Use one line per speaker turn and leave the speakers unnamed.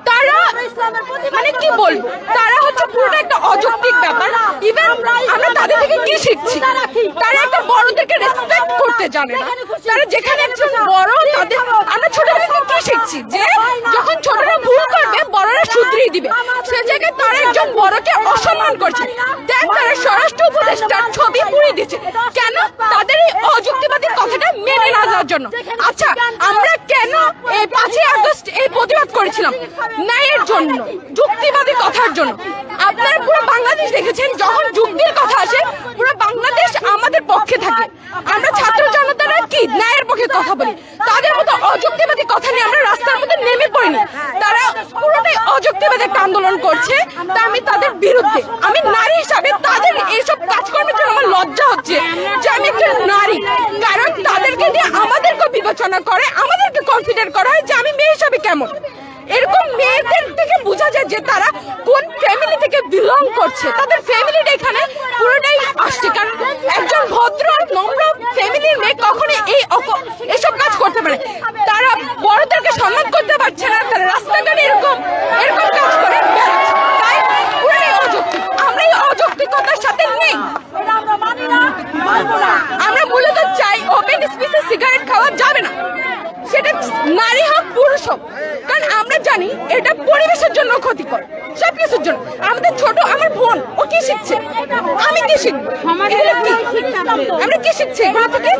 তারা মানে কি বলবো, তারা হচ্ছে পুরোটা একটা অযৌক্তিক ব্যাপার। ইভেন আমরা তাদের থেকে কি শিখছি, তারা একটা বড়দেরকে রেসপেক্ট করতে জানে না। তারা যেখানে একজন বড়, তাদের আমরা ছোটবেলা থেকে কি শিখছি যে যখন ছোটরা ভুল করবে বড়রা শুধরিয়ে দিবে, সে জায়গায় তারা একজন বড়কে অসম্মান করছে। দেন তারা স্বরাষ্ট্র উপদেষ্টার ছবি পুড়িয়ে দিচ্ছে কেন? তাদের এই অযুক্তিবাদী কথাটা মেনে না যাওয়ার জন্য। আচ্ছা, আমরা কেন এই 5ই আগস্ট এই প্রতিবাদ করেছিলাম? ন্যায়ের জন্য, যুক্তিবাদী কথার জন্য। আপনারা পুরো বাংলাদেশ দেখেছেন, যখন যুক্তির কথা আসে পুরো বাংলাদেশ আমাদের পক্ষে থাকে। আমরা ছাত্র জনতারা কি ন্যায়ের পক্ষে কথা বলি, তাদের মতো অযুক্তিবাদী কথা নিয়ে আমরা রাস্তার মধ্যে নেমে পড়িনি। তারা পুরোটাই অযুক্তিবাদী একটা আন্দোলন করছে, তা আমি তাদের বিরুদ্ধে। আমি নারী হিসাবে তাদের এইসব কাজকর্মের জন্য আমার লজ্জা হচ্ছে যে আমি একজন নারী, কারণ তাদেরকে দিয়ে আমাদেরকে বিবেচনা করে, আমাদেরকে কনসিডার করা হয় যে আমি মেয়ে হিসাবে কেমন। এরকম মেয়েদের থেকে বোঝা যায় যে তারা কোন ফ্যামিলি থেকে বিলং করছে। তাদের ফ্যামিলিটা এখানে পুরোটাই আসছে, কারণ একজন ভদ্র নম্র ফ্যামিলির মেয়ে কখনো এইসব কাজ করতে পারে। তারা বড়দেরকে সম্মান করতে পারছে না, তারা রাস্তাঘাটে এরকম কাজ করে বেড়াচ্ছে। তাই পুরোটাই অযৌক্তিক। আমরা এই অযৌক্তিকতার সাথে নেই। আমরা মূলত চাই ওপেন স্পেসে সিগারেট খাওয়া যাবে না, সেটা নারী হোক পুরুষ হোক, কারণ আমরা জানি এটা পরিবেশের জন্য ক্ষতিকর, সবকিছুর জন্য। আমাদের ছোট আমার বোন, ও কি শিখছে, আমি কি শিখবো? আমরা কি শিখছি এগুলো থেকে?